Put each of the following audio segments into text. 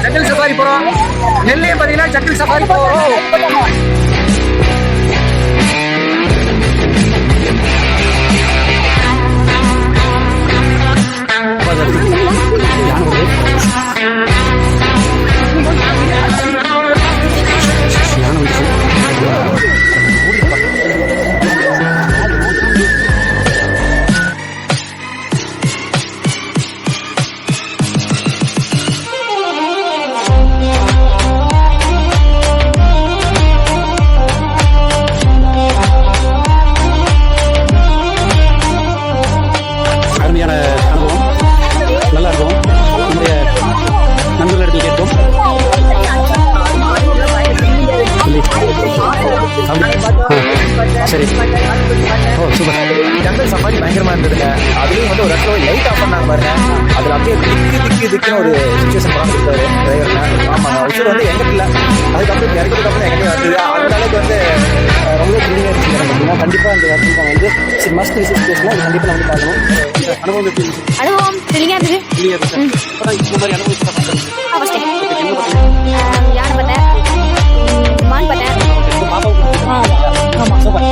Jungle safari போறோம். நெல்லையும் பாத்தீங்கன்னா jungle safari போறோம். சரி, ஓ சூப்பர். ஜங்கல் சஃபாரி பயங்கரமா இருந்ததுங்க. அதுலயும் வந்து ஒரு இடத்துல லைட் ஆஃப் பண்ணாங்க பாருங்க. அதுல அப்படியே திக்குன்னு ஒரு சுச்சுவேஷன் கொடுத்தாரு டிரைவர்ல. ஆமாங்க, உசுர் வந்து எங்கிட்ட இல்லை. அதுக்கப்புறம் இறக்கிறதுக்கு அப்புறம் எங்கிட்ட வருது. அந்த அளவுக்கு வந்து ரொம்ப த்ரில்லிங்காக இருந்துச்சு அப்படின்னா கண்டிப்பா அந்த இடத்துல வந்து சரி மஸ்ட் விசிட் பிளேஸ்னா அது கண்டிப்பா நம்ம பார்க்கணும். அனுபவம் எப்படி இருந்துச்சு? அனுபவம் த்ரில்லிங்கா இருந்தது. இப்பதான் இந்த மாதிரி அனுபவம் யானை பார்த்தேன், மான் பார்த்தேன். ஆமா சூப்பர்.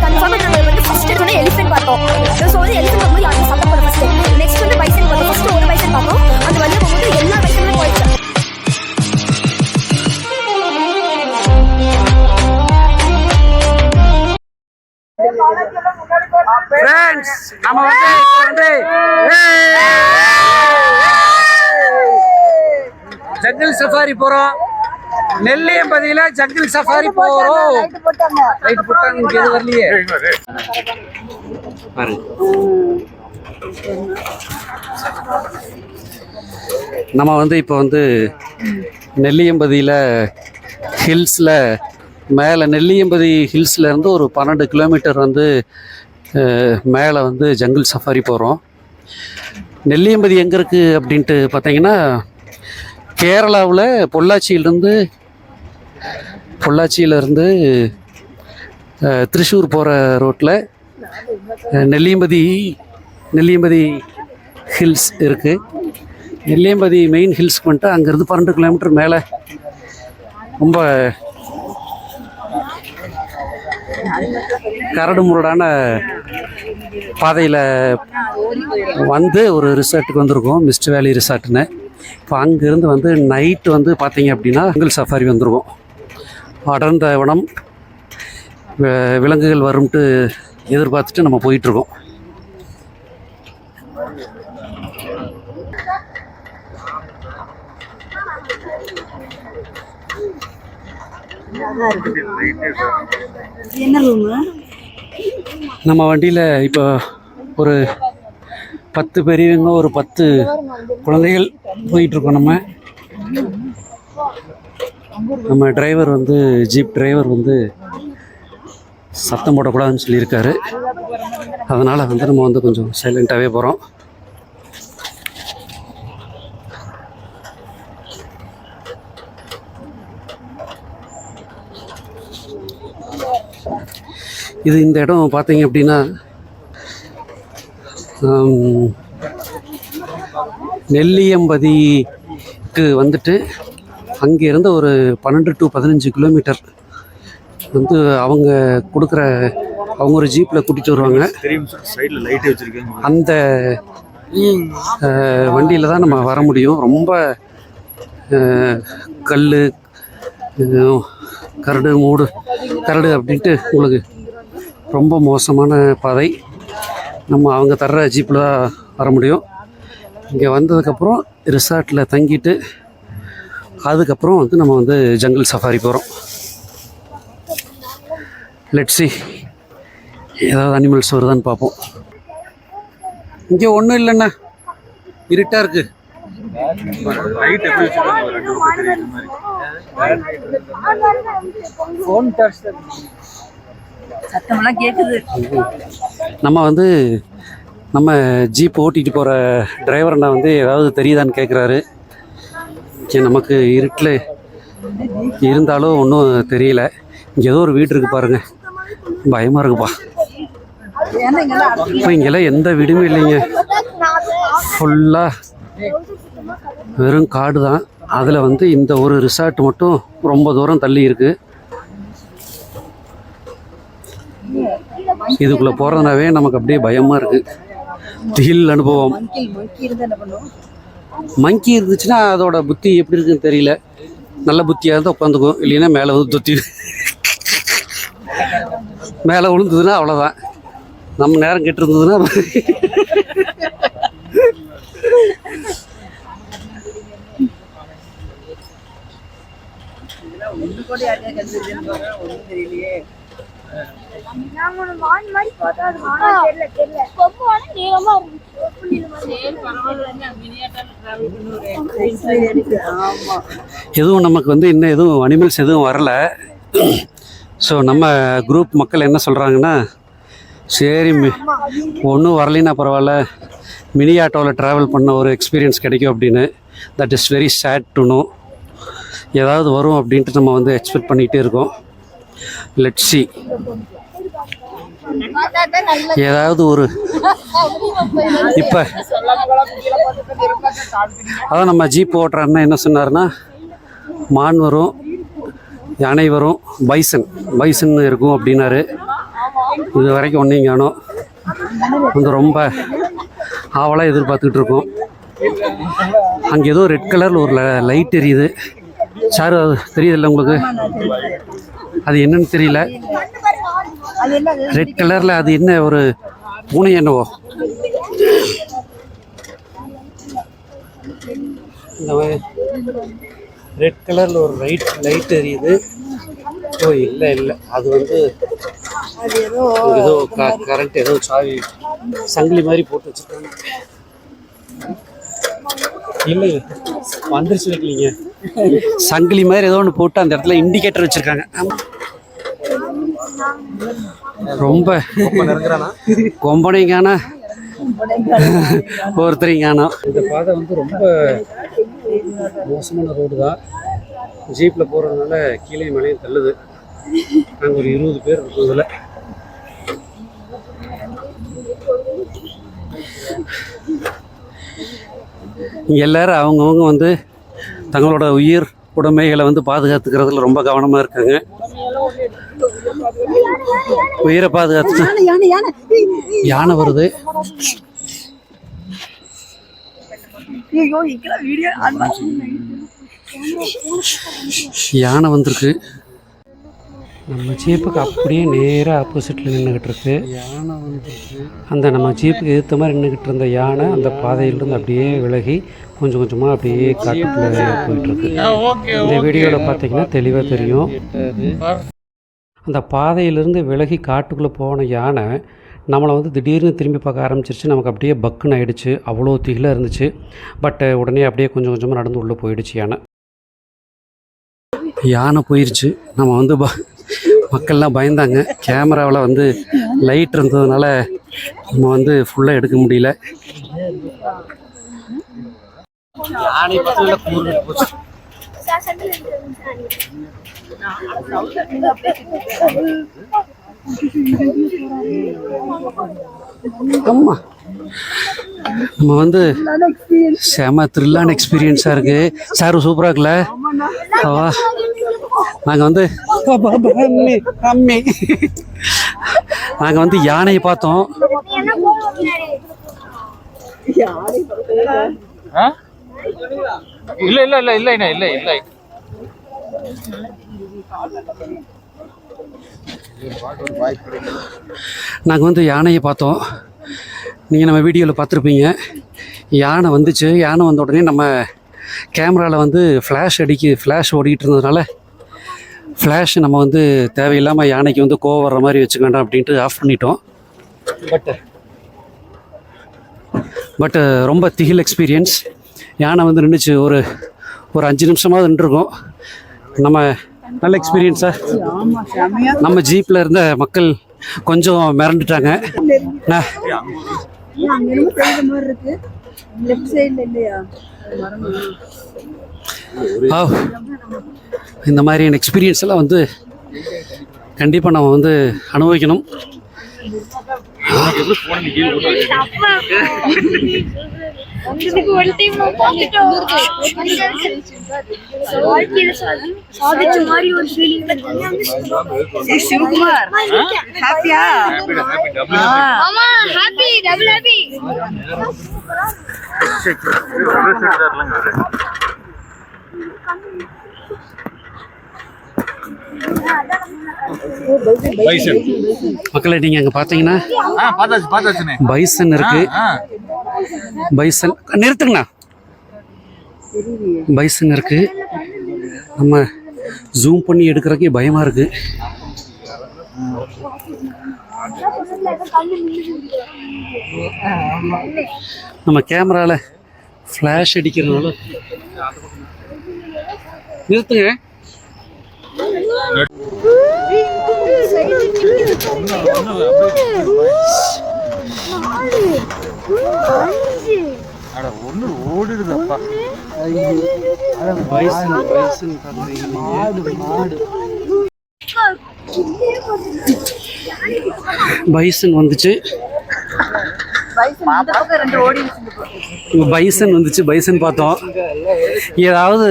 கன்ஃபார்மா நாங்க வந்து ஃபர்ஸ்ட் எடுத்தோனே எலிஃபென்ட் பார்த்தோம். சோ வந்து எலிஃபென்ட் பார்க்கும்போது யாரும் சத்தம் போட ஃபர்ஸ்ட். நெக்ஸ்ட் வந்து பைசன் பார்த்தோம். ஃபர்ஸ்ட் ஒரு பைசன் பார்த்தோம். அந்த வழியா போகும்போது எல்லா பைசனுமே போயிடுச்சு. ஃப்ரெண்ட்ஸ் நம்ம வந்து ஜங்கிள் சஃபாரி போறோம். நெல்லையும் பதிலா ஜங்கிள் சஃபாரி போறோம். லைட் போட்டாங்க, இங்க எது வரலையே பாருங்க. நம்ம வந்து இப்போ வந்து நெல்லியம்பதியில் ஹில்ஸில் மேலே நெல்லியம்பதி ஹில்ஸில் இருந்து ஒரு 12 கிலோமீட்டர் வந்து மேலே வந்து ஜங்கிள் சஃபாரி போகிறோம். நெல்லியம்பதி எங்கே இருக்குது அப்படின்ட்டு பார்த்தீங்கன்னா கேரளாவில் பொள்ளாச்சியிலேருந்து திருச்சூர் போகிற ரோட்டில் நெல்லியம்பதி ஹில்ஸ் இருக்குது. நெல்லியம்பதி மெயின் ஹில்ஸ்க்கு வந்துட்டு அங்கேருந்து 12 கிலோமீட்டர் மேலே ரொம்ப கரடு முரடான பாதையில் வந்து ஒரு ரிசார்ட்டுக்கு வந்திருக்கோம், மிஸ்ட் வேலி ரிசார்ட்னு. இப்போ அங்கேருந்து வந்து நைட்டு வந்து பார்த்தீங்க அப்படின்னா ஜங்கிள் சஃபாரி வந்துருவோம். அடர்ந்த வனம், விலங்குகள் வரும்ட்டு எதிர்பார்த்துட்டு நம்ம போயிட்டுருக்கோம். நம்ம வண்டியில் இப்போ ஒரு 10 பெரியவங்க ஒரு 10 குழந்தைகள் போயிட்டுருக்கோம். நம்ம டிரைவர் வந்து ஜீப் டிரைவர் வந்து சத்தம் போடக்கூடாதுன்னு சொல்லியிருக்காரு. அதனால் வந்து நம்ம வந்து கொஞ்சம் சைலண்ட்டாகவே போகிறோம். இந்த இடம் பார்த்தீங்க அப்படின்னா நெல்லியம்பதிக்கு வந்துட்டு அங்கேருந்து ஒரு 12 to 15 கிலோமீட்டர் வந்து அவங்க ஒரு ஜீப்பில் கூட்டிகிட்டு வருவாங்க. அந்த வண்டியில் தான் நம்ம வர முடியும். ரொம்ப கல் கரடு அப்படின்ட்டு உங்களுக்கு ரொம்ப மோசமான பாதை. நம்ம அவங்க தர்ற ஜீப்பில் தான் வர முடியும். இங்கே வந்ததுக்கப்புறம் ரிசார்ட்டில் தங்கிட்டு அதுக்கப்புறம் வந்து நம்ம வந்து ஜங்கிள் சஃபாரி போகிறோம். லெட்ஸ் see ஏதாவது அனிமல்ஸ் வருதான்னு பார்ப்போம். இங்கே ஒன்றும் இல்லைண்ணா, இருட்டாக இருக்குது. சத்தமெல்லாம் கேட்குது. நம்ம ஜீப் ஓட்டிகிட்டு போகிற டிரைவர் அண்ணா வந்து ஏதாவது தெரியுதான்னு கேட்குறாரு. நமக்கு இருட்டில் இருந்தாலும் ஒன்றும் தெரியல. இங்கே ஏதோ ஒரு வீடு இருக்குது பாருங்கள், பயமாக இருக்குப்பா. இப்போ இங்கெல்லாம் எந்த வீடுமே இல்லைங்க, ஃபுல்லாக வெறும் காடு தான். அதில் வந்து இந்த ஒரு ரிசார்ட் மட்டும் ரொம்ப தூரம் தள்ளி இருக்குது. இதுக்குள்ளே போகிறதுனாவே நமக்கு அப்படியே பயமாக இருக்குது. திகில் அனுபவம். மங்கி இருந்துச்சுன்னா அதோட புத்தி எப்படி இருக்குன்னு தெரியல. நல்ல புத்தியாக இருந்தால் உட்காந்துக்கும், இல்லைன்னா மேலே வந்து தொத்தி மேலே விழுந்ததுன்னா அவ்வளோதான். நம்ம நேரம் கெட்டு இருந்ததுன்னா எதுவும் நமக்கு வந்து இன்னும் எதுவும் அனிமல்ஸ் எதுவும் வரல. ஸோ நம்ம குரூப் மக்கள் என்ன சொல்கிறாங்கன்னா, சரி ஒன்றும் வரலைன்னா பரவாயில்ல, மினி ஆட்டோவில் ட்ராவல் பண்ண ஒரு எக்ஸ்பீரியன்ஸ் கிடைக்கும் அப்படின்னு. That is very sad to know. ஏதாவது வரும் அப்படின்ட்டு நம்ம வந்து எக்ஸ்பெக்ட் பண்ணிகிட்டே இருக்கோம். Let's see. ஏதாவது ஒரு இப்போ அதான் நம்ம ஜீப் ஓட்டுற அண்ணன் என்ன சொன்னார்னா, மான் வரும், யானை வரும், பைசன் இருக்கும் அப்படின்னாரு. இது வரைக்கும் ஒன்றையும் காணோம். வந்து ரொம்ப ஆவலாக எதிர்பார்த்துக்கிட்டு இருக்கோம். அங்கே ஏதோ ரெட் கலரில் ஒரு லைட் எரியுது. சார் அது தெரியுதில்ல உங்களுக்கு? அது என்னன்னு தெரியல. ரெட் கலரில் அது என்ன, ஒரு பூனை என்னவோ இந்த மாதிரி ரெட் கலரில் ஒரு லைட் எரியுது. ஓ இல்லை அது வந்து ஏதோ கரண்ட், ஏதோ சாவி சங்கிலி மாதிரி போட்டு வச்சுருக்காங்க. இல்லை வந்துருச்சு வைக்கலீங்க, சங்கிலி மாதிரி ஏதோ ஒன்று போட்டு அந்த இடத்துல இண்டிகேட்டர் வச்சுருக்காங்க. ரொம்ப கொம்பனைங்கான ஒருத்தரிங்கானோ. இந்த பாதை வந்து ரொம்ப மோசமான ரோடு தான். ஜீப்பில் போகிறதுனால கீழே மலையும் தள்ளுது. நாங்கள் ஒரு 20 பேர் இருக்கிறதுல இங்கே எல்லோரும் அவங்கவுங்க வந்து தங்களோட உயிர் உடைமைகளை வந்து பாதுகாத்துக்கிறதுல ரொம்ப கவனமாக இருக்காங்க. உயிரை பாதுகாத்து யானை வருது. யானை வந்திருக்கு. நம்ம ஜீப்புக்கு அப்படியே நேராக ஆப்போசிட்டில் நின்றுக்கிட்டு இருக்கு யானை வந்துருக்கு. அந்த நம்ம ஜீப்புக்கு எதிர்த்த மாதிரி நின்றுக்கிட்டு இருந்த யானை அந்த பாதையிலிருந்து அப்படியே விலகி கொஞ்சம் கொஞ்சமாக அப்படியே காட்டுக்குள்ளே போயிட்டுருக்கு. இந்த வீடியோவில் பார்த்தீங்கன்னா தெளிவாக தெரியும். அந்த பாதையிலிருந்து விலகி காட்டுக்குள்ளே போன யானை நம்மளை வந்து திடீர்னு திரும்பி பார்க்க ஆரம்பிச்சிருச்சு. நமக்கு அப்படியே பக்குன்னு ஆகிடுச்சு. அவ்வளோ திகிலாக இருந்துச்சு. பட் உடனே அப்படியே கொஞ்சம் கொஞ்சமாக நடந்து உள்ளே போயிடுச்சு யானை போயிடுச்சு. நம்ம வந்து மக்கள்லாம் பயந்தாங்க. கேமராவில் வந்து லைட் இருந்ததுனால நம்ம வந்து ஃபுல்லாக எடுக்க முடியல. யானை போச்சு. ஆமா, நம்ம வந்து செம த்ரில்லான எக்ஸ்பீரியன்ஸாக இருக்குது. சார் சூப்பராக இருக்குல்ல? நாங்கள் வந்து நாங்கள் வந்து யானையை பார்த்தோம். இல்லை நாங்கள் வந்து யானையை பார்த்தோம். நீங்கள் நம்ம வீடியோவில் பார்த்துருப்பீங்க. யானை வந்துச்சு. யானை வந்த உடனே நம்ம கேமராவில் வந்து ஃப்ளாஷ் ஓடிக்கிட்டு இருந்ததுனால ஃப்ளாஷ் நம்ம வந்து தேவையில்லாமல் யானைக்கு வந்து கோவம் வர்ற மாதிரி வச்சுக்க வேண்டாம் அப்படின்ட்டு ஆஃப் பண்ணிட்டோம். பட் ரொம்ப திகில் எக்ஸ்பீரியன்ஸ். யானை வந்து நின்றுச்சு. ஒரு 5 நிமிஷமாவது நின்றுருக்கோம். நம்ம நல்ல எக்ஸ்பீரியன்ஸாக நம்ம ஜீப்பில் இருந்த மக்கள் கொஞ்சம் மிரண்டுட்டாங்க. இந்த மாதிரியான எக்ஸ்பீரியன்ஸ் எல்லாம் வந்து கண்டிப்பாக நம்ம வந்து அனுபவிக்கணும். சிவகுமார் ஹாப்பியா? Happy double happy. மக்களை நீங்கள் அங்கே பார்த்தீங்கன்னா பைசன் இருக்கு. பைசன் நிறுத்துங்கண்ணா. பைசன் இருக்கு. நம்ம ஜூம் பண்ணி எடுக்கிறதுக்கே பயமாக இருக்கு. நம்ம கேமராவில் ஃப்ளாஷ் அடிக்கிறதுனால நிறுத்துங்க. ஓடுதுப்பா. பைசன் வந்துச்சு. பைசன் வந்துச்சு. பைசன் பார்த்தோம். ஏதாவது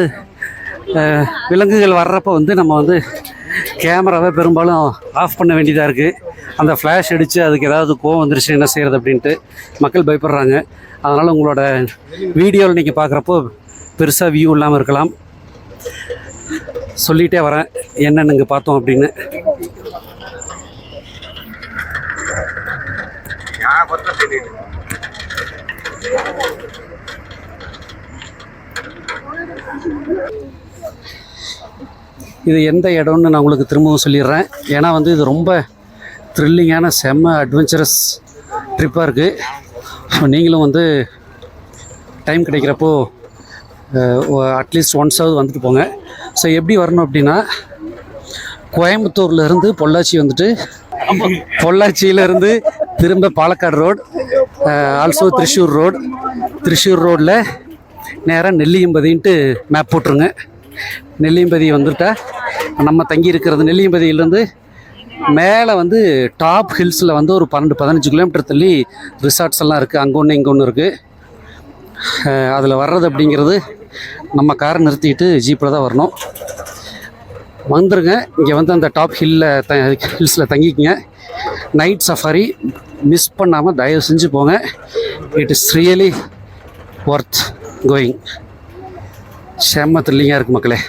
விலங்குகள் வர்றப்போ வந்து நம்ம வந்து கேமராவை பெரும்பாலும் ஆஃப் பண்ண வேண்டியதாக இருக்குது. அந்த ஃப்ளாஷ் அடித்து அதுக்கு ஏதாவது கோவம் வந்துருச்சு என்ன செய்கிறது அப்படின்ட்டு மக்கள் பயப்படுறாங்க. அதனால் உங்களோட வீடியோவில் நீங்கள் பார்க்குறப்போ பெருசாக வியூ இல்லாமல் இருக்கலாம். சொல்லிகிட்டே வரேன் என்னென்னு இங்கே பார்த்தோம் அப்படின்னு. இது எந்த இடம்னு நான் உங்களுக்கு திரும்பவும் சொல்லிடுறேன். ஏன்னா வந்து இது ரொம்ப த்ரில்லிங்கான செம்ம அட்வென்ச்சரஸ் ட்ரிப்பாக இருக்குது. ஸோ நீங்களும் வந்து டைம் கிடைக்கிறப்போ அட்லீஸ்ட் ஒன்ஸாவது வந்துட்டு போங்க. ஸோ எப்படி வரணும் அப்படின்னா, கோயம்புத்தூர்லேருந்து பொள்ளாச்சி வந்துட்டு, பொள்ளாச்சியிலேருந்து திரும்ப Palakkad road, also Thrissur road. Thrissur ரோடில் நேராக நெல்லியம்பதின்ட்டு மேப் போட்டுருங்க. நெல்லியம்பதி வந்துட்டால் நம்ம தங்கி இருக்கிறது நெல்லியம்பதியிலேருந்து மேலே வந்து டாப் ஹில்ஸில் வந்து ஒரு 12-15 கிலோமீட்டர் தள்ளி ரிசார்ட்ஸ் எல்லாம் இருக்குது. அங்கே ஒன்று இங்கே ஒன்று இருக்குது. அதில் வர்றது அப்படிங்கிறது நம்ம காரை நிறுத்திட்டு ஜீப்பில் தான் வரணும். வந்துருங்க. இங்கே வந்து அந்த டாப் ஹில்ஸில் தங்கிக்குங்க. நைட் சஃபாரி மிஸ் பண்ணாமல் தயவு செஞ்சு போங்க. It is really worth going. செம்ம த்ரில்லிங்காக இருக்குது மக்களே.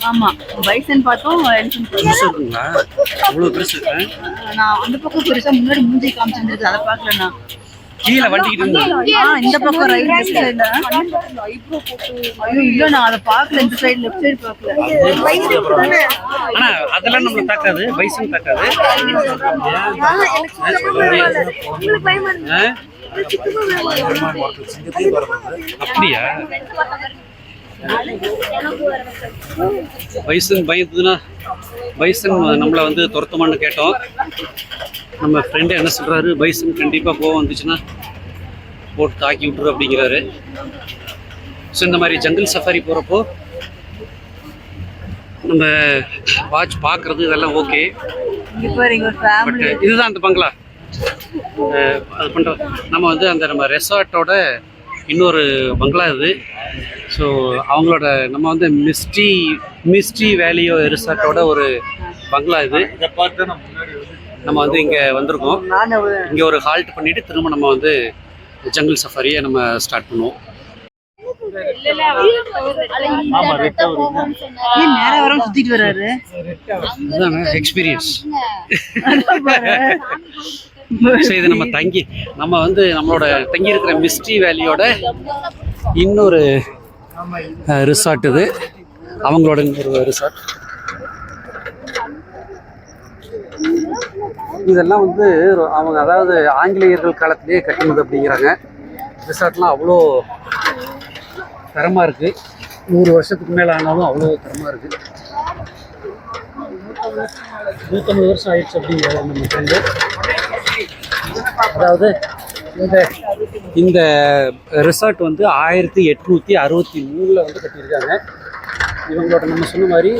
ஆமா, பைசன் பார்த்தோம். நான் அந்த பக்கம் பெருசா முன்னாடி மூஞ்சி காமிச்சிருந்தது, அதை பார்க்கலண்ணா. கீழே வண்டிக்கிட்டு இந்த பக்கம் ரைட் சைடுல. ஐயோ இல்ல, நான் அதை பார்க்கல. இந்த சைடு லெஃப்ட் சைடு பார்க்கல. ஆனா அதெல்லாம் நம்மள தாக்காது. பைசன் தாக்காது. அப்படியா? பைசன் பயந்துதுன்னா பைசன் நம்மளை வந்து துரத்துமான்னு கேட்டோம். நம்ம ஃப்ரெண்டு என்ன சொல்கிறாரு, பைசன் கண்டிப்பாக கோவம் வந்துச்சுன்னா போட்டு தாக்கி விட்டுரு அப்படிங்கிறாரு. ஸோ இந்த மாதிரி ஜங்கிள் சஃபாரி போகிறப்போ நம்ம வாட்ச் பார்க்குறது இதெல்லாம் ஓகே. பட் இதுதான் அந்த பங்களா. அது பண்ணுற நம்ம வந்து அந்த நம்ம ரெசார்ட்டோட இன்னொரு பங்களா இது. ஸோ அவங்களோட நம்ம வந்து மிஸ்டி வேலியோ ரிசார்ட்டோட ஒரு பங்களா இது. நம்ம வந்து இங்கே வந்திருக்கோம். இங்கே ஒரு ஹால்ட் பண்ணிவிட்டு திரும்ப நம்ம வந்து ஜங்கிள் சஃபாரியை நம்ம ஸ்டார்ட் பண்ணுவோம். சுத்திட்டு வர்றாரு. எக்ஸ்பீரியன்ஸ். இது நம்ம வந்து நம்மளோட தங்கி இருக்கிற மிஸ்டி வேலியோட இன்னொரு ரிசார்ட் இது. அவங்களோட இன்னொரு ரிசார்ட். இதெல்லாம் வந்து அவங்க அதாவது ஆங்கிலேயர்கள் காலத்திலேயே கட்டினது அப்படிங்கிறாங்க. ரிசார்ட்லாம் அவ்வளோ தரமாக இருக்குது. 100 வருஷத்துக்கு மேலே ஆனாலும் அவ்வளோ தரமாக இருக்குது. 150 வருஷம் ஆயிடுச்சு அப்படிங்கிறாங்க நம்ம ஃப்ரெண்டு. அதாவது இந்த ரிசார்ட் வந்து 1863 வந்து கட்டியிருக்காங்க. இவங்களோட நம்ம சொன்ன மாதிரி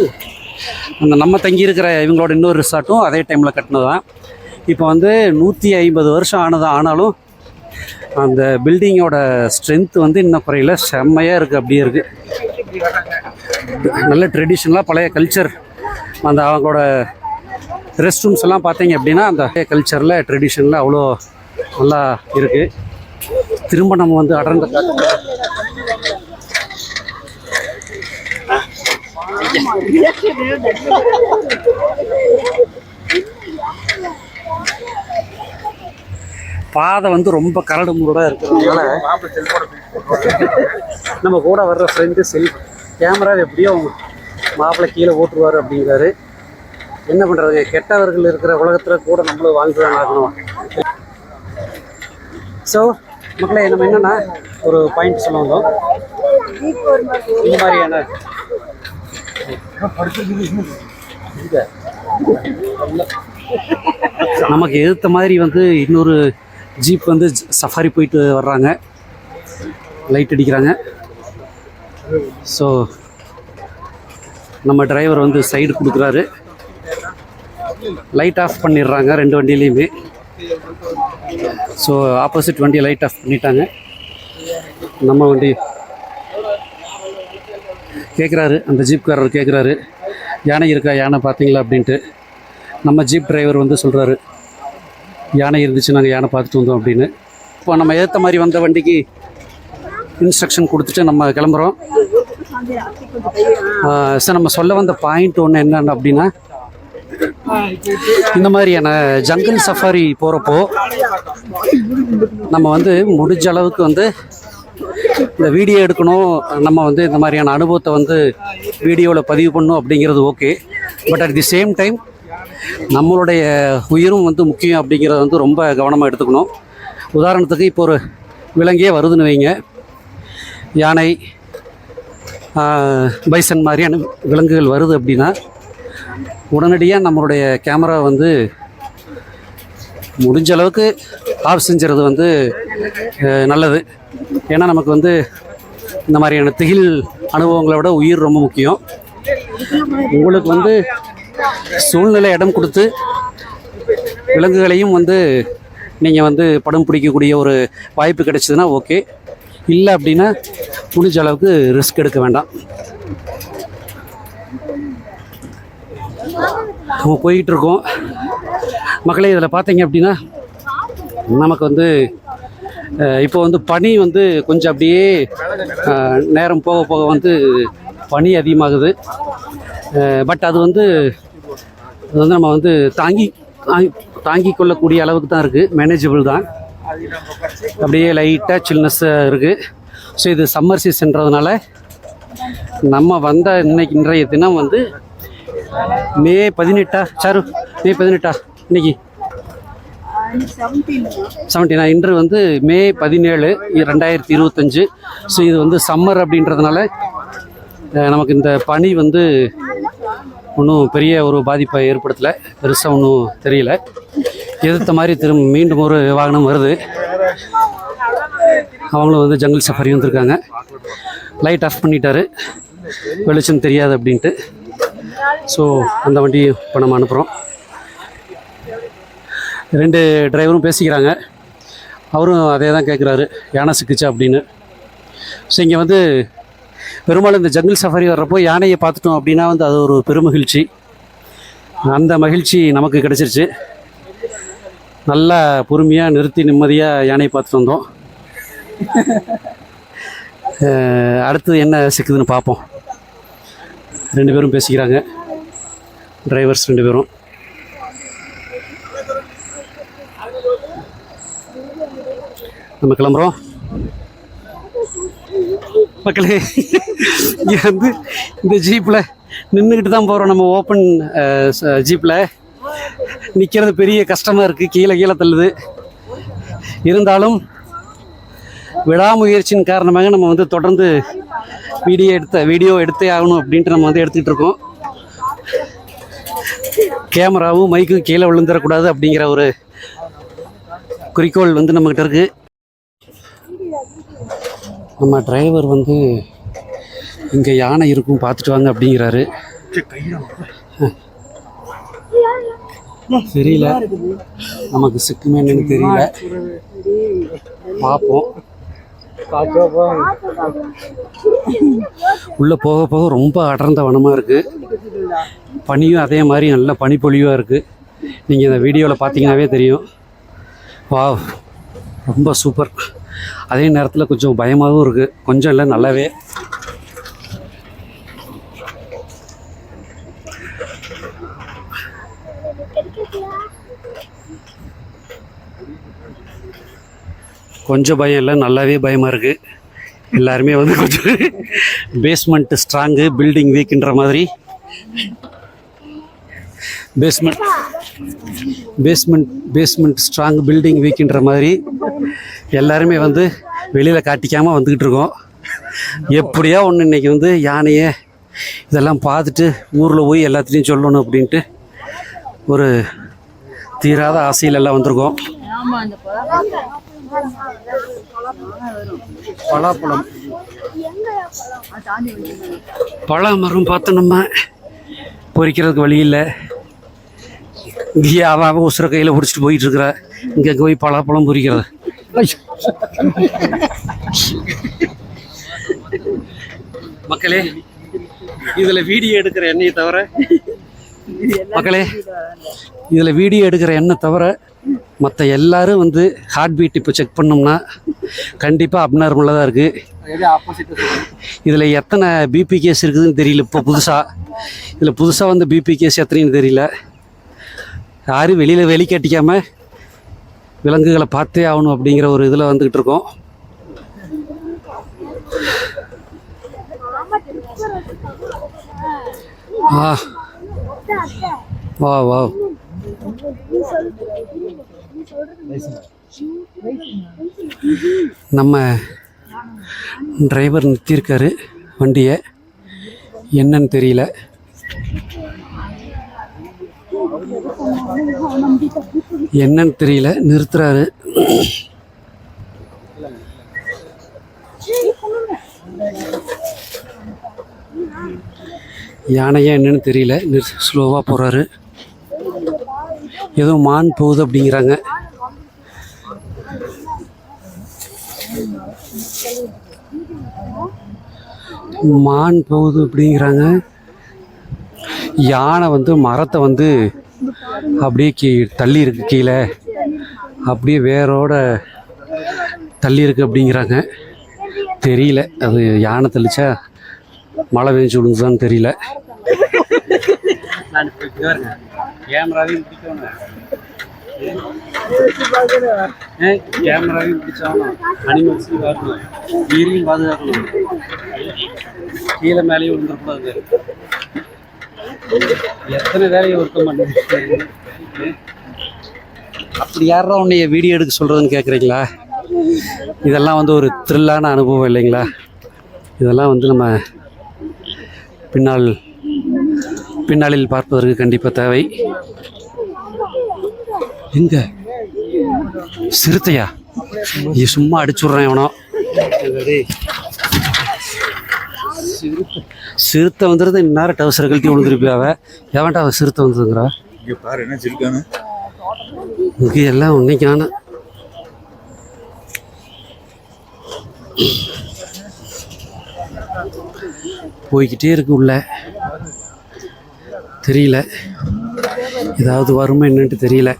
அந்த நம்ம தங்கியிருக்கிற இவங்களோட இன்னொரு ரிசார்ட்டும் அதே டைமில் கட்டினதான். இப்போ வந்து 150 வருஷம் ஆனாலும் அந்த பில்டிங்கோட ஸ்ட்ரென்த் வந்து இன்னும் குறையில, செம்மையாக இருக்குது, அப்படியே இருக்குது. நல்ல ட்ரெடிஷ்னலாக பழைய கல்ச்சர். அந்த அவங்களோட ரெஸ்ட் ரூம்ஸ் எல்லாம் பார்த்தீங்க அப்படின்னா அந்த கல்ச்சரில் ட்ரெடிஷனில் அவ்வளோ நல்லா இருக்குது. திரும்ப நம்ம வந்து அடர்ந்த பாதை வந்து ரொம்ப கரடு முரடாக இருக்கிறதுனால நம்ம கூட வர்ற ஃப்ரெண்டு கேமரா எப்படியோ மாப்பிள்ளை கீழே ஓட்டுருவார் அப்படிங்கிறாரு. என்ன பண்ணுறது, கெட்டவர்கள் இருக்கிற உலகத்தில் கூட நம்மளும் வாழ்ந்து தான் ஆகணும். ஸோ மக்களே, நம்ம என்னென்னா ஒரு பாயிண்ட் சொல்ல வந்தோம். இந்த மாதிரியான நமக்கு எதிர்த்த மாதிரி வந்து இன்னொரு ஜீப் வந்து சஃபாரி போயிட்டு வர்றாங்க, லைட் அடிக்கிறாங்க. ஸோ நம்ம டிரைவர் வந்து சைடு கொடுக்குறாரு, லைட் ஆஃப் பண்ணிடுறாங்க 2 வண்டியிலையுமே. ஸோ ஆப்போசிட் வண்டியை லைட் ஆஃப் பண்ணிட்டாங்க. நம்ம வண்டி கேட்குறாரு, அந்த ஜீப்காரர் கேட்குறாரு, யானை இருக்கா, யானை பார்த்தீங்களா அப்படின்ட்டு. நம்ம ஜீப் டிரைவர் வந்து சொல்கிறாரு, யானை இருந்துச்சு, நாங்கள் யானை பார்த்துட்டு வந்தோம் அப்படின்னு. இப்போ நம்ம ஏற்ற மாதிரி வந்த வண்டிக்கு இன்ஸ்ட்ரக்ஷன் கொடுத்துட்டு நம்ம கிளம்புறோம். சார், நம்ம சொல்ல வந்த பாயிண்ட் ஒன்று என்னென்ன அப்படின்னா, இந்த மாதிரியான ஜங்கிள் சஃபாரி போகிறப்போ நம்ம வந்து முடிஞ்ச அளவுக்கு வந்து இந்த வீடியோ எடுக்கணும், நம்ம வந்து இந்த மாதிரியான அனுபவத்தை வந்து வீடியோவில் பதிவு பண்ணணும் அப்படிங்கிறது okay. But at the same time நம்மளுடைய உயிரும் வந்து முக்கியம் அப்படிங்கிறத வந்து ரொம்ப கவனமாக எடுத்துக்கணும். உதாரணத்துக்கு இப்போ ஒரு விலங்கே வருதுன்னு வைங்க, யானை, பைசன் மாதிரியான விலங்குகள் வருது அப்படின்னா உடனடியாக நம்மளுடைய கேமரா வந்து முடிஞ்ச அளவுக்கு ஆஃப் செஞ்சுறது வந்து நல்லது. ஏன்னா நமக்கு வந்து இந்த மாதிரியான திகில் அனுபவங்களை விட உயிர் ரொம்ப முக்கியம். உங்களுக்கு வந்து சூழ்நிலை இடம் கொடுத்து விலங்குகளையும் வந்து நீங்கள் வந்து படம் பிடிக்கக்கூடிய ஒரு வாய்ப்பு கிடைச்சதுன்னா ஓகே. இல்லை அப்படின்னா முடிஞ்ச அளவுக்கு ரிஸ்க் எடுக்க வேண்டாம். நம்ம போய்கிட்டு இருக்கோம் மக்களே. இதில் பார்த்தீங்க அப்படின்னா நமக்கு வந்து இப்போ வந்து பனி வந்து கொஞ்சம் அப்படியே நேரம் போக போக வந்து பனி அதிகமாகுது. பட் அது வந்து நம்ம வந்து தாங்கி கொள்ளக்கூடிய அளவுக்கு தான் இருக்குது, மேனேஜபிள் தான். அப்படியே லைட்டாக சில்னஸ்ஸாக இருக்குது. ஸோ இது சம்மர் சீசன்றதுனால நம்ம வந்த இன்றைய தினம் வந்து மே 18 சாரு, மே 18 இன்னைக்கு 17. இன்று வந்து மே 17, 2025. ஸோ இது வந்து சம்மர் அப்படின்றதுனால நமக்கு இந்த பனி வந்து ஒன்றும் பெரிய ஒரு பாதிப்பை ஏற்படுத்தலை, பெருசாக ஒன்றும் தெரியல. எதிர்த்த மாதிரி மீண்டும் ஒரு வாகனம் வருது, அவங்களும் வந்து ஜங்கிள் சஃபாரி வந்திருக்காங்க. லைட் ஆஃப் பண்ணிட்டாரு, வெளிச்சம் தெரியாது அப்படின்ட்டு. ஸோ அந்த வண்டி இப்போ நம்ம அனுப்புகிறோம். 2 டிரைவரும் பேசிக்கிறாங்க. அவரும் அதே தான் கேட்குறாரு, யானை சிக்கிச்சா அப்படின்னு. ஸோ இங்கே வந்து பெரும்பாலும் இந்த ஜங்கிள் சஃபாரி வர்றப்போ யானையை பார்த்துட்டோம் அப்படின்னா வந்து அது ஒரு பெருமகிழ்ச்சி. அந்த மகிழ்ச்சி நமக்கு கிடச்சிருச்சு. நல்லா பொறுமையாக நிறுத்தி நிம்மதியாக யானையை பார்த்துட்டு வந்தோம். அடுத்தது என்ன சிக்குதுன்னு பார்ப்போம். 2 பேரும் பேசிக்கிறாங்க, டிரைவர்ஸ் 2 பேரும். நம்ம கிளம்புறோம் மக்களே. இங்கே வந்து இந்த ஜீப்பில் நின்றுக்கிட்டு தான் போகிறோம். நம்ம ஓப்பன் ஜீப்பில் நிற்கிறது பெரிய கஷ்டமாக இருக்குது, கீழே தள்ளுது. இருந்தாலும் விடாமுயற்சியின் காரணமாக நம்ம வந்து தொடர்ந்து வீடியோ எடுத்தே ஆகணும் அப்படின்ட்டு நம்ம வந்து எடுத்துக்கிட்டு இருக்கோம். கேமராவும் மைக்கும் கீழே விழுந்துடக்கூடாது அப்படிங்கிற ஒரு குறிக்கோள் வந்து நம்மக்கிட்ட இருக்குது. நம்ம டிரைவர் வந்து இங்கே யானை இருக்கும் பார்த்துட்டு வாங்க அப்படிங்கிறாரு. தெரியல, நமக்கு சிக்குமே என்னன்னு தெரியல, பார்ப்போம். உள்ளே போக போக ரொம்ப அடர்ந்த வனமாக இருக்குது. பனியும் அதே மாதிரி நல்ல பனிப்பொழிவாக இருக்குது. நீங்கள் இந்த வீடியோவில் பார்த்தீங்கன்னாவே தெரியும். வாவ், ரொம்ப சூப்பர். அதே நேரத்தில் கொஞ்சம் பயமாகவும் இருக்குது. கொஞ்சம் இல்லை, நல்லாவே. கொஞ்சம் பயம் இல்லை, நல்லாவே பயமாக இருக்குது. எல்லாருமே வந்து கொஞ்சம் பேஸ்மெண்ட் ஸ்ட்ராங்கு, பில்டிங் வீக்குன்ற மாதிரி. பேஸ்மெண்ட் ஸ்ட்ராங், பில்டிங் வீக்குன்ற மாதிரி எல்லாருமே வந்து வெளியில் காட்டிக்காமல் வந்துக்கிட்டு இருக்கோம். எப்படியா ஒன்று இன்றைக்கி வந்து யானையை இதெல்லாம் பார்த்துட்டு ஊரில் போய் எல்லாத்துலேயும் சொல்லணும் அப்படின்ட்டு ஒரு தீராத ஆசையில் எல்லாம் வந்திருக்கோம். பலாப்பழம், பழமரம் பார்த்து நம்ம பொறிக்கிறதுக்கு வழி இல்லை. இங்கே அவன் உசுர கையில் பிடிச்சிட்டு போயிட்டு இருக்கிற, இங்கே போய் பலாப்பழம் பொறிக்கிறது. மக்களே, இதில் வீடியோ எடுக்கிற எண்ணெயை தவிர மற்ற எல்லாரும் வந்து ஹார்ட் பீட் இப்போ செக் பண்ணோம்னா கண்டிப்பாக அப்நார்மலாக தான் இருக்குது. இதில் எத்தனை பிபி கேஸ் இருக்குதுன்னு தெரியல. இப்போ புதுசாக வந்து பிபி கேஸ் எத்தனைன்னு தெரியல. யாரும் வெளியில் வெளிக்காட்டிக்காமல் விலங்குகளை பார்த்தே ஆகணும் அப்படிங்கிற ஒரு இதில் வந்துக்கிட்டு இருக்கோம். வா வா, நம்ம டிரைவர் நிறுத்தியிருக்காரு வண்டியை, என்னன்னு தெரியல. நிறுத்துறாரு. யானையா என்னன்னு தெரியல, ஸ்லோவாக போகிறாரு. ஏதோ மான் போகுது அப்படிங்கிறாங்க. யானை வந்து மரத்தை வந்து அப்படியே தள்ளி இருக்கு, கீழே அப்படியே வேரோட தள்ளி இருக்கு அப்படிங்கிறாங்க. தெரியல, அது யானை தள்ளிச்சா மழை பெஞ்சு விழுந்துதான்னு தெரியல. கேமராவையும் பிடிச்சாகணும், அனிமல்ஸையும் வரணும், உயிரையும் பாதுகாக்கணும், கீழே மேலேயும் விழுந்துடக்கூடாது. எத்தனை வேலையை ஒர்க்க மாட்டேங்குது. அப்படி யாரா உன்னைய வீடியோ எடுக்க சொல்கிறதுன்னு கேட்குறீங்களா? இதெல்லாம் வந்து ஒரு த்ரில்லான அனுபவம் இல்லைங்களா? இதெல்லாம் வந்து நம்ம பின்னாளில் பார்ப்பதற்கு கண்டிப்பாக தேவை. எங்க சிறுத்தையா? சும்மா அடிச்சுடுறேன் எவனோ. சிறுத்தை வந்துடுறது இந்நேரம் டவுசரை கழட்டி விழுந்துருப்பியாவ. எவன்டா அவன் சிறுத்தை வந்ததுங்கிறா? இங்கே எல்லாம் உன்னைக்கான போய்கிட்டே இருக்கு. உள்ள தெரியல, ஏதாவது வருமா என்னன்ட்டு தெரியல.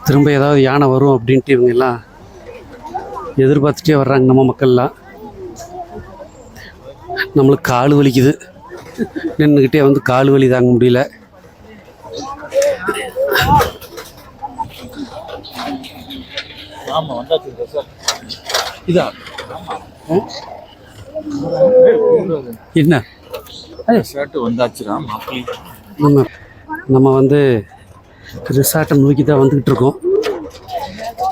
திரும்ப ஏதாவது யானை வரும் அப்படின்ட்டு இவங்க எல்லாம் எதிர்பார்த்துட்டே வர்றாங்க. நம்ம மக்கள்லாம் நம்மளுக்கு கால் வலிக்குது, நின்றுக்கிட்டே வந்து கால் வலி தாங்க முடியல. என்ன நம்ம வந்து ரிசார்ட்டை நோக்கி தான் வந்துக்கிட்டு இருக்கோம்.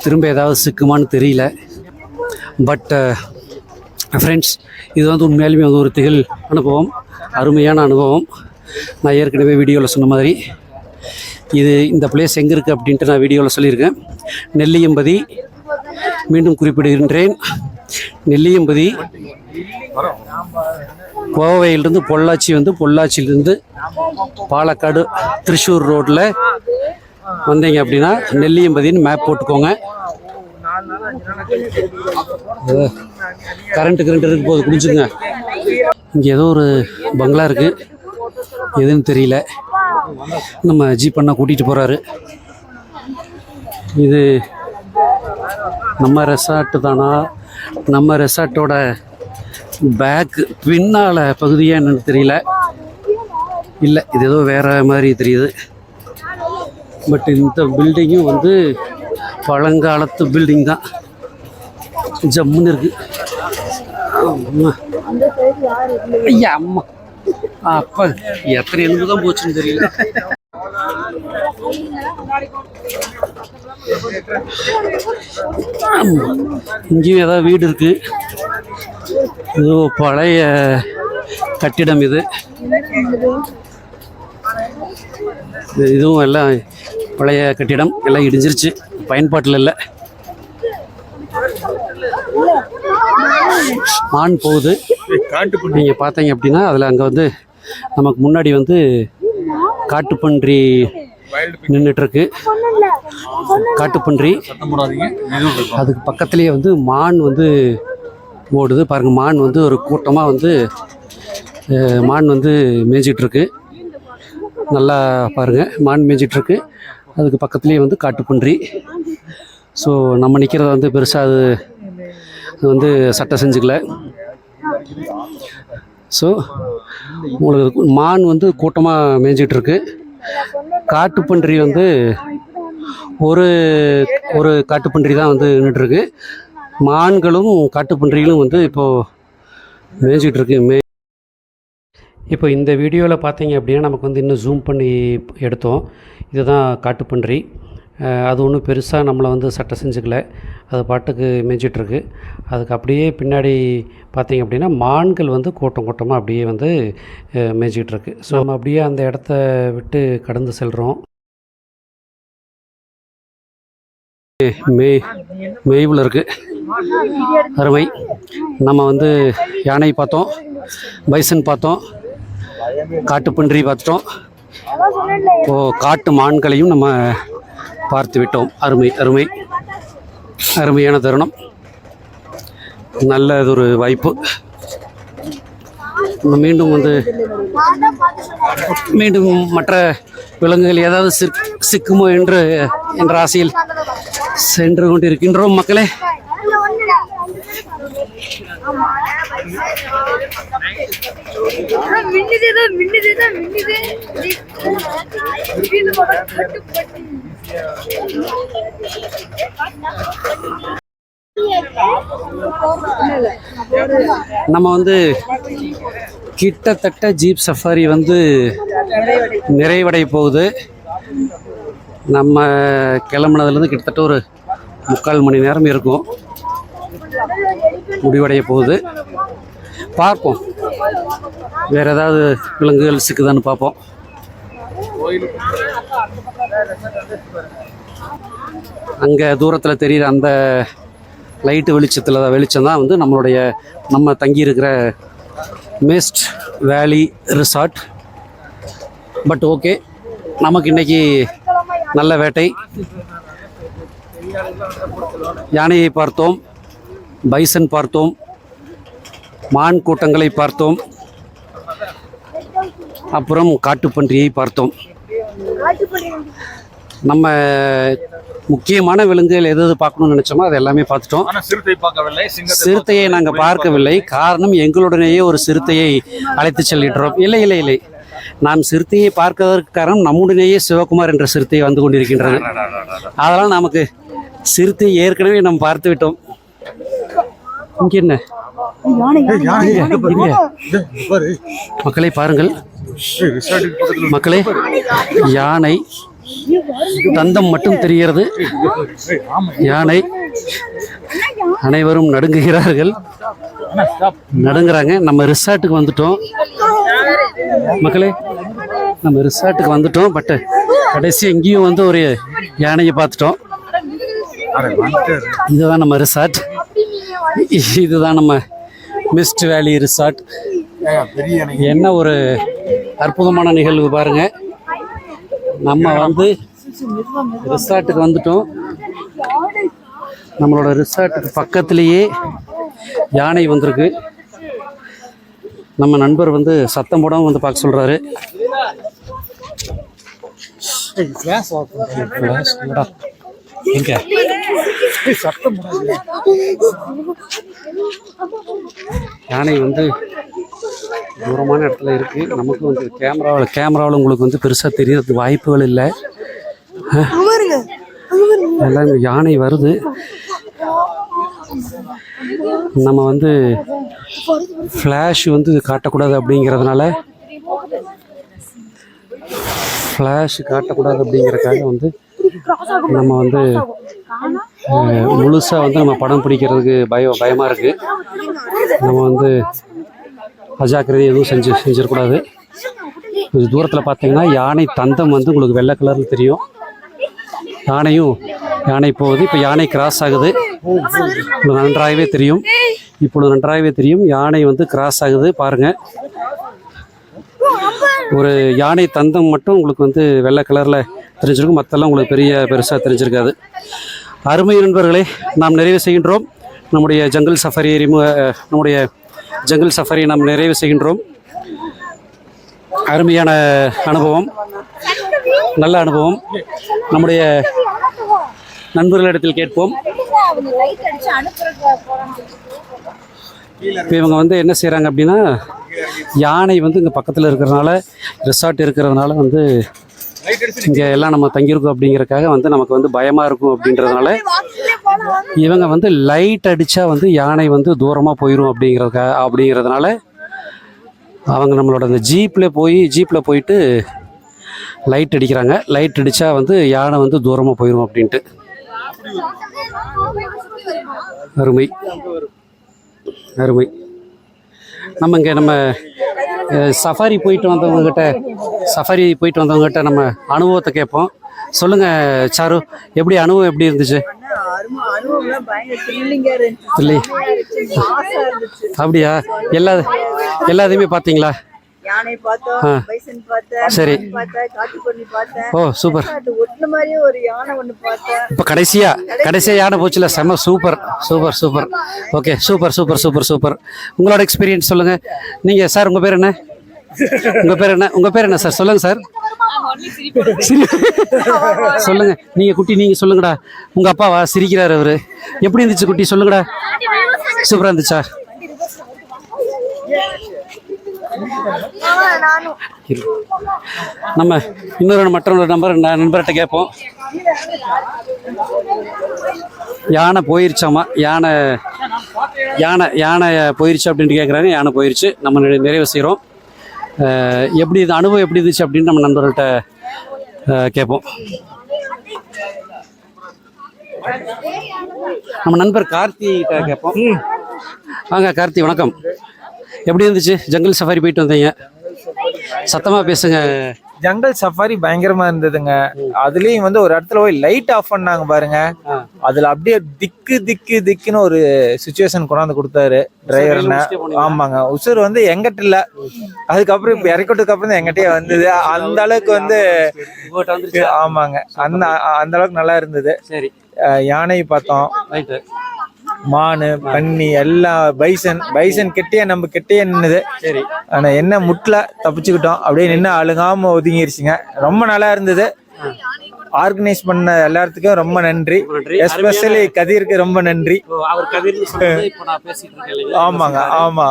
திரும்ப ஏதாவது சிக்குமான்னு தெரியல. பட் ஃப்ரெண்ட்ஸ், இது வந்து உண்மையாலுமே வந்து ஒரு திகழ் அனுபவம், அருமையான அனுபவம். நான் ஏற்கனவே வீடியோவில் சொன்ன மாதிரி இந்த பிளேஸ் எங்கே இருக்குது அப்படின்ட்டு நான் வீடியோவில் சொல்லியிருக்கேன். நெல்லியம்பதி, மீண்டும் குறிப்பிடுகின்றேன், நெல்லியம்பதி. கோவையிலிருந்து பொள்ளாச்சி வந்து பொள்ளாச்சியிலிருந்து பாலக்காடு திருச்சூர் ரோட்டில் வந்தீங்க அப்படின்னா நெல்லியம்பதின்னு மேப் போட்டுக்கோங்க. கரண்ட் இருக்கு போது குடிச்சுங்க. இங்கே ஏதோ ஒரு பங்களா இருக்குது, எதுன்னு தெரியல. நம்ம ஜீப் அண்ணா கூட்டிகிட்டு போகிறாரு. இது நம்ம ரெசார்ட்டு தானா? நம்ம ரெசார்ட்டோட பேக் பின்னால் பகுதியாக என்னன்னு தெரியல. இல்லை, இது ஏதோ வேறு மாதிரி தெரியுது. பட் இந்த பில்டிங்கும் வந்து பழங்காலத்து பில்டிங் தான். ஜம்முன்னு இருக்கு. ஐயா அம்மா, அப்போ எத்தனை எலும்பு தான் போச்சுன்னு தெரியல. இங்கேயும் ஏதாவது வீடு இருக்கு. இது பழைய கட்டிடம். இதுவும் எல்லாம் பழைய கட்டிடம், எல்லாம் இடிஞ்சிருச்சு, பயன்பாட்டில் இல்லை. மான் போகுது. நீங்கள் பார்த்தீங்க அப்படின்னா அதில் அங்கே வந்து நமக்கு முன்னாடி வந்து காட்டுப்பன்றி நின்றுட்டுருக்கு. காட்டுப்பன்றி, அதுக்கு பக்கத்துலேயே வந்து மான் வந்து ஓடுது பாருங்கள். மான் வந்து ஒரு கூட்டமாக வந்து மான் வந்து மேய்ஞ்சிட்ருக்கு. நல்லா பாருங்கள், மான் மேய்ஞ்சிட்ருக்கு. அதுக்கு பக்கத்துலேயே வந்து காட்டுப்பன்றி. ஸோ நம்ம நிற்கிறத வந்து பெருசாக அது வந்து சட்டை செஞ்சுக்கல. ஸோ உங்களுக்கு மான் வந்து கூட்டமாக மேய்ஞ்சிட்ருக்கு. காட்டுப்பன்றி வந்து ஒரு காட்டுப்பன்றி தான் வந்து நின்றுட்டுருக்கு. மான்களும் காட்டுப்பன்றிகளும் வந்து இப்போது மேய்ஞ்சிட்ருக்கு. இப்போ இந்த வீடியோவில் பார்த்தீங்க அப்படின்னா நமக்கு வந்து இன்னும் ஜூம் பண்ணி எடுத்தோம். இதுதான் காட்டுப்பன்றி. அது ஒன்றும் பெருசாக நம்மளை வந்து சட்டை செஞ்சுக்கல, அது பாட்டுக்கு மேய்ஞ்சிட்ருக்கு. அதுக்கு அப்படியே பின்னாடி பார்த்தீங்க அப்படின்னா மான்கள் வந்து கூட்டம் கூட்டமாக அப்படியே வந்து மேய்ஞ்சிட்ருக்கு. ஸோ நம்ம அப்படியே அந்த இடத்த விட்டு கடந்து செல்கிறோம். மேய்வில் இருக்குது, அருமை. நம்ம வந்து யானை பார்த்தோம், பைசன் பார்த்தோம், காட்டுப்பன்றி பார்த்துட்டோம். காட்டு மான்களையும் நம்ம பார்த்து விட்டோம். அருமை அருமை, அருமையான தருணம், நல்லதொரு வாய்ப்பு. மீண்டும் மற்ற விலங்குகள் ஏதாவது சிக்குமோ என்ற ஆசையில் சென்று கொண்டிருக்கின்றோம் மக்களே. நம்ம வந்து கிட்டத்தட்ட ஜீப் சஃபாரி வந்து நிறைவடைய போகுது. நம்ம கிளம்புனதுலேருந்து கிட்டத்தட்ட ஒரு 3/4 மணி நேரம் இருக்கும், முடிவடைய போகுது. பார்ப்போம், வேறு ஏதாவது விலங்குகள் சிக்குதான்னு பார்ப்போம். அங்கே தூரத்தில் தெரிகிற அந்த லைட்டு வெளிச்சம் தான் வந்து நம்ம தங்கியிருக்கிற மிஸ்ட் வேலி ரிசார்ட். பட் ஓகே, நமக்கு இன்றைக்கி நல்ல வேட்டை. யானையை பார்த்தோம், பைசன் பார்த்தோம், மான் கூட்டங்களை பார்த்தோம், அப்புறம் காட்டுப்பன்றியை பார்த்தோம். நம்ம முக்கியமான விலங்குகள் எது பார்க்கணும்னு நினைச்சோமோ அது எல்லாமே பார்த்துட்டோம். சிறுத்தையை நாங்கள் பார்க்கவில்லை. காரணம், எங்களுடனேயே ஒரு சிறுத்தையை அழைத்து செல்கின்றோம். இல்லை, நான் சிறுத்தையை பார்க்கறதற்கு காரணம் நம்முடனேயே சிவகுமார் என்ற சிறுத்தை வந்து கொண்டிருக்கின்றது. அதெல்லாம் நமக்கு சிறுத்தை ஏற்கனவே நாம் பார்த்து விட்டோம். இங்கே என்ன மக்களை பாருங்கள், மக்களே, யானை தந்தம் மட்டும் தெரிகிறது. யானை அனைவரும் நடுங்குகிறார்கள், நடுங்குறாங்க. நம்ம ரிசார்ட்டுக்கு வந்துட்டோம் மக்களே, நம்ம ரிசார்ட்டுக்கு வந்துட்டோம். பட் கடைசி எங்கேயும் வந்து ஒரு யானையை பார்த்துட்டோம். இதுதான் நம்ம ரிசார்ட், இதுதான் நம்ம மிஸ்ட் வேலி ரிசார்ட். என்ன ஒரு அற்புதமான நிகழ்வு பாருங்க. நம்ம வந்து ரிசார்ட்டுக்கு வந்துட்டோம். நம்மளோட ரிசார்ட்டுக்கு பக்கத்துலேயே யானை வந்திருக்கு. நம்ம நண்பர் வந்து சத்தம் போடாமல் வந்து பார்க்க சொல்கிறாரு. எங்க யானை வந்து தூரமான இடத்துல இருக்கு. நமக்கு வந்து கேமராவில் உங்களுக்கு வந்து பெருசாக தெரியறது வாய்ப்புகள் இல்லை. எல்லாம் இந்த யானை வருது. நம்ம வந்து ஃப்ளாஷ் வந்து காட்டக்கூடாது அப்படிங்கிறதுனால வந்து நம்ம வந்து முழுசாக வந்து நம்ம படம் பிடிக்கிறதுக்கு பயமாக இருக்குது. நம்ம வந்து அஜாக்கிரதை எதுவும் செஞ்சிடக்கூடாது. கொஞ்சம் தூரத்தில் பார்த்தீங்கன்னா யானை தந்தம் வந்து உங்களுக்கு வெள்ளை கலரில் தெரியும். யானை போகுது. இப்போ யானை கிராஸ் ஆகுது. இப்பொழுது நன்றாகவே தெரியும். யானை வந்து கிராஸ் ஆகுது பாருங்கள். ஒரு யானை தந்தம் மட்டும் உங்களுக்கு வந்து வெள்ளை கலரில் தெரிஞ்சிருக்கும். மற்றெல்லாம் உங்களுக்கு பெருசாக தெரிஞ்சிருக்காது. அருமை நண்பர்களே, நாம் நிறைவு செய்கின்றோம் நம்முடைய ஜங்கிள் சஃபாரி நாம் நிறைவு செய்கின்றோம். அருமையான அனுபவம், நல்ல அனுபவம். நம்முடைய நண்பர்களிடத்தில் கேட்போம். இப்போ இவங்க வந்து என்ன செய்கிறாங்க அப்படின்னா, யானை வந்து இங்கே பக்கத்தில் இருக்கிறதுனால, ரிசார்ட் இருக்கிறதுனால வந்து இங்கே எல்லாம் நம்ம தங்கியிருக்கோம் அப்படிங்கிறதுக்காக வந்து நமக்கு வந்து பயமாக இருக்கும் அப்படின்றதுனால இவங்க வந்து லைட் அடித்தா வந்து யானை வந்து தூரமாக போயிடும் அப்படிங்கிறதுனால அவங்க நம்மளோட அந்த ஜீப்பில் போயிட்டு லைட் அடிக்கிறாங்க. லைட் அடித்தா வந்து யானை வந்து தூரமாக போயிடும் அப்படின்ட்டு. அருமை. நம்ம சஃபாரி போயிட்டு வந்தவங்ககிட்ட நம்ம அனுபவத்தை கேட்போம். சொல்லுங்க சாரு, அனுபவம் எப்படி இருந்துச்சு? அப்படியா? எல்லாத்தையுமே பார்த்தீங்களா? சரி. ஓ சூப்பர். இப்போ கடைசியா யானை போச்சுல, செம்ம சூப்பர். Okay, super. உங்களோட எக்ஸ்பீரியன்ஸ் சொல்லுங்க. நீங்க சார், உங்க பேர் என்ன சார்? சொல்லுங்க சார். சொல்லுங்க நீங்க சொல்லுங்கடா. உங்க அப்பாவா? சிரிக்கிறாரு அவரு. எப்படி இருந்துச்சு குட்டி? சொல்லுங்கடா. சூப்பரா இருந்துச்சா? நம்ம மற்றொரு நண்பர்கிட்ட கேட்போம். யானை போயிருச்சாமா? யானை போயிருச்சு அப்படின்ட்டு கேட்குறாங்க. யானை போயிருச்சு. நம்ம நிறைவு செய்கிறோம். இந்த அனுபவம் எப்படி இருந்துச்சு அப்படின்னு நம்ம நண்பர்கள்ட்ட கேட்போம். நம்ம நண்பர் கார்த்திகிட்ட கேட்போம். வாங்க கார்த்தி, வணக்கம். எப்படி இருந்துச்சு? ஜங்கிள் சஃபாரி போயிட்டு வந்தீங்க, சத்தமா பேசுங்க. ஜங்கிள் சஃபாரி பயங்கரமா இருந்ததுங்க. அதுலயும் வந்து ஒரு இடத்துல போய் லைட் ஆஃப் பண்ணாங்க பாருங்க. அதுல அப்படியே திக்குன்னு ஒரு சிச்சுவேஷன் கொண்டாந்து கொடுத்தாரு டிரைவர். ஆமாங்க, உசுர் வந்து எங்கிட்ட இல்ல. அதுக்கப்புறம் இப்ப இறக்கிட்டதுக்கு அப்புறம் தான் எங்கிட்டே வந்தது. அந்த அளவுக்கு வந்து ஆமாங்க, அந்த அளவுக்கு நல்லா இருந்தது. சரி, யானை பார்த்தோம், மானு, பன்னி, எல்லாம் பைசன் கிட்டே நம்ம கிட்டே நின்னுது. சரி, ஆனா என்ன முட்ல தப்பிச்சுக்கிட்டோம். அப்படியே நின்று அழுகாம ஒதுங்கிருச்சுங்க. ரொம்ப நல்லா இருந்தது. ஆர்கனைஸ் பண்ண எல்லாத்துக்கும் ரொம்ப நன்றி. எஸ்பெஷலி கதிருக்கு ரொம்ப நன்றி. ஆமாங்க, ஆமா.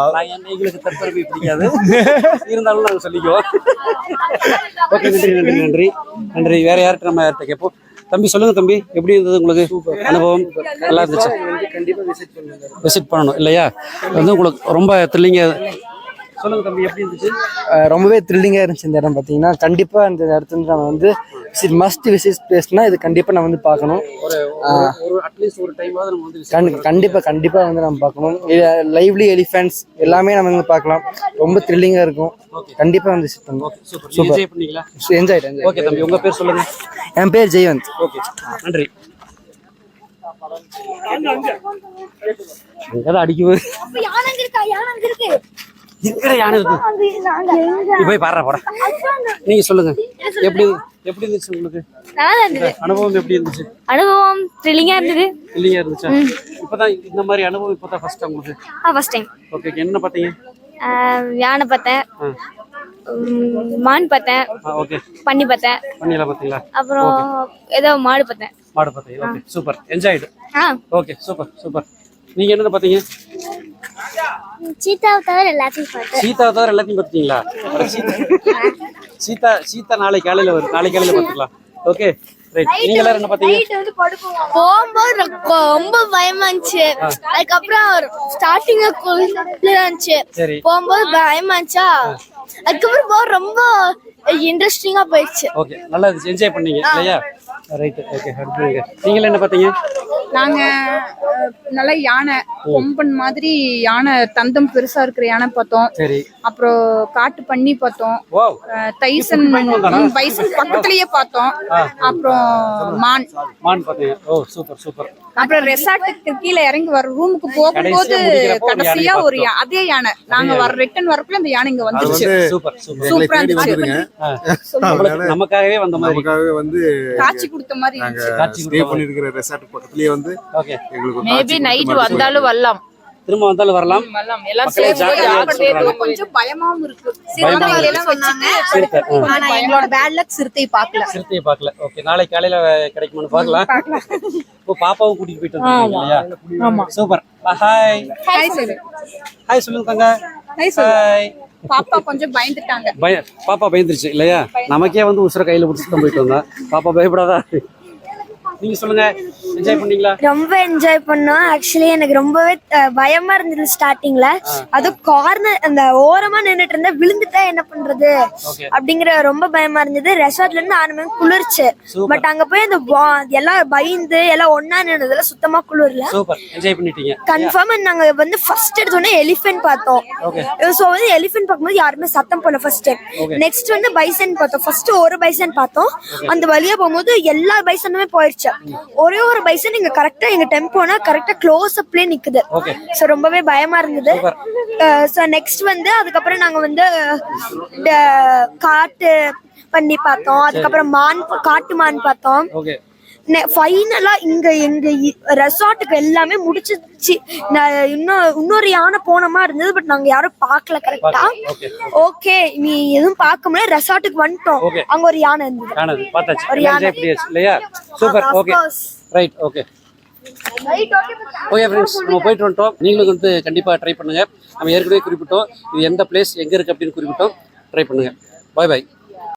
நன்றி. வேற யார்கிட்ட நம்ம கேட்போம். தம்பி சொல்லுங்க தம்பி, எப்படி இருந்தது உங்களுக்கு அனுபவம்? நல்லா இருந்துச்சு. விசிட் பண்ணணும் இல்லையா? வந்து உங்களுக்கு ரொம்ப த்ரில்லிங்கா சொல்லுங்க தம்பி எப்படி இருந்துச்சு? ரொம்பவே த்ரில்லிங்காக இருந்துச்சு இந்த இடம் பார்த்தீங்கன்னா. கண்டிப்பாக இந்த இடத்துல வந்து நம்ம வந்து மஸ்ட் விசிட் பிளேஸ்னா இது கண்டிப்பாக நம்ம வந்து பார்க்கணும். ஒரு அட்லீஸ்ட் ஒரு டைமாவது நம்ம வந்து கண்டிப்பாக வந்து நம்ம பார்க்கணும். லைவ்லி எலிஃபென்ட்ஸ் எல்லாமே நம்ம வந்து பார்க்கலாம். ரொம்ப த்ரில்லிங்காக இருக்கும். கண்டிப்பாக வந்து விசிட் பண்ணணும். சூப்பர். என்ஜாய் பண்ணீங்களா? என்ஜாய். ஓகே தம்பி, உங்க பேர் சொல்லுங்க. என் பேர் ஜெயவந்த். ஓகே, நன்றி. அங்கதான் அடிக்குது. எங்கட யானை இருக்கு? நீ போய் பாடுற போட. நீங்க சொல்லுங்க, எப்படி இருந்துச்சு உங்களுக்கு? அனுபவம் எப்படி இருந்துச்சு? அனுபவம் த்ரில்லிங்கா இருந்தது. த்ரில்லிங்கா இருந்துச்சா? இப்பதான் இந்த மாதிரி அனுபவம் இப்பதான் ஃபர்ஸ்ட் டைம் உங்களுக்கு? First time. ஓகே, என்ன பாத்தீங்க? யானை பார்த்தேன், மான் பார்த்தேன், ஓகே, பன்னி பார்த்தேன். பண்ணியெல்லாம் பாத்தீங்களா? அப்புறம் ஏதோ மாடு பார்த்தேன். மாடு பார்த்தீங்க. Okay, super. Enjoyed. Okay, super. நீங்க என்ன பாத்தீங்க? சீத்தாவை தவிர எல்லாத்தையும் பார்த்தேன். சீதாவை தவிர எல்லாத்தையும் பாத்தீங்களா? சீதா நாளை காலையில வரும். நாளை காலையில பாத்துக்கலாம். Okay, right. நீங்க எல்லாரும் என்ன பாத்தீங்க? போகும்போது ரொம்ப பயமா இருந்துச்சு. அதுக்கப்புறம் ஸ்டார்டிங்ல இருந்துச்சு, சரி. போகும்போது பயமா இருந்துச்சா, அதுக்கப்புறம் போக ரொம்ப இன்ட்ரெஸ்டிங்கா போயிடுச்சு. ஓகே, நல்லா இருந்துச்சு. என்ஜாய் பண்ணீங்க இல்லையா? ரைட். ஓகே, அடுத்து நீங்க என்ன பாத்தீங்க? நாங்க நல்ல யானை கொம்பன் மாதிரி யானை, தந்தம் பெருசா இருக்கிற யானை பார்த்தோம். சரி. அப்புறம் காட்டு பன்னி பார்த்தோம். வாவ். தைசன் பைசன் பக்கத்துலயே பார்த்தோம். அப்புறம் மான் பாத்தீங்க. ஓ, சூப்பர். அப்புறம் ரெசார்ட்டுக்கு கீழே இறங்கி வர ரூமுக்கு போகும்போது கடைசியா ஒரு அதே யானை நாங்க ரிட்டர்ன் வரக்குள்ள அந்த யானை இங்க வந்துருச்சு. சூப்பர். சூப்பரா இருந்துச்சு. நமக்காகவே வந்த மாதிரி வந்து காட்சி கொடுத்த மாதிரி இருந்துச்சு. ஸ்டே பண்ணிருக்கிற ரெசார்ட் பக்கத்துலயே வந்து ஓகே, எங்களுக்கு மேபி நைட் வந்தாலும் வரலாம். திரும்ப வந்தாலும் வரலாம். எல்லாம் கொஞ்சம் பயமாவும் இருக்கு. சிறுத்தைகளை எல்லாம் வச்சுட்டு ஆனா எங்களோட பேட் லக் சிறுத்தையை பார்க்கல. ஓகே, நாளை காலையில கிடைக்குமான்னு பார்க்கலாம். இப்போ பாப்பாவும் கூட்டிட்டு போயிட்டு வந்தாங்க இல்லையா? ஆமா, சூப்பர். ஹாய் சொல்லுங்க தங்க. ஹாய். பாப்பா கொஞ்சம் பயந்துட்டாங்க. பாப்பா பயந்துருச்சு இல்லையா? நமக்கே வந்து உசுர கையில பிடிச்சிட்டு தான் போயிட்டு வந்தா. பாப்பா பயப்படாதா? நீங்க சொல்லுங்க, என்ஜாய் பண்ணீங்களா? ரொம்ப என்ஜாய் பண்ணோம். ஆக்சுவலி எனக்கு ரொம்பவே பயமா இருந்தது ஸ்டார்டிங்ல. அது கார்னர் அந்த ஓரமா நின்னுட்டு இருந்த, விழுந்துட்டா என்ன பண்றது அப்படிங்கிற ரொம்ப பயமா இருந்தது. ரெசார்ட்ல இருந்து ஆரம்பமே குளிர்ச்சு. பட் அங்க போய் அந்த எல்லாம் பயந்து எல்லாம் ஒன்னா நின்றதுல சுத்தமா குளிர்ல. சூப்பர், என்ஜாய் பண்ணிட்டீங்க. கன்ஃபார்ம் நாங்க வந்து ஃபர்ஸ்ட் எடுத்தோடனே எலிஃபென்ட் பார்த்தோம். சோ வந்து எலிஃபென்ட் பார்க்கும்போது யாருமே சத்தம் போடல ஃபர்ஸ்ட் டைம். நெக்ஸ்ட் வந்து பைசன் பார்த்தோம். ஃபர்ஸ்ட் ஒரு பைசன் பார்த்தோம். அந்த வழியா போகும்போது எல்லா பைசனுமே போயிடுச்சு. ஒரே ஒரு பைசன் இங்க கரெக்டா எங்க டெம்போனா கரெக்டா க்ளோஸ் அப்லயே நிக்குது. சோ ரொம்பவே பயமா இருந்தது. சோ நெக்ஸ்ட் வந்து அதுக்கப்புறம் நாங்க வந்து காட்டு பன்னி பார்த்தோம். அதுக்கப்புறம் காட்டு மான் பார்த்தோம். ஃபைனலா இங்க எங்க ரெசார்ட்டுக்கு எல்லாமே முடிச்சிருச்சு. இன்னொரு யானை போனமா இருந்தது. பட் நாங்க யாரும் பாக்கல கரெக்டா. ஓகே, நீ எதுவும் பார்க்க முடியல. ரெசார்ட்டுக்கு வந்துட்டோம். அங்க ஒரு யானை இருந்தது. ஒரு யானை இல்லையா? Super. Okay, right. Okay friends, நம்ம போயிட்டு வந்துட்டோம். நீங்களும் வந்து கண்டிப்பா ட்ரை பண்ணுங்க. நம்ம ஏற்கனவே குறிப்பிட்டோம் இது எந்த பிளேஸ் எங்க இருக்கு அப்படின்னு குறிப்பிட்டோம். ட்ரை பண்ணுங்க. பாய்.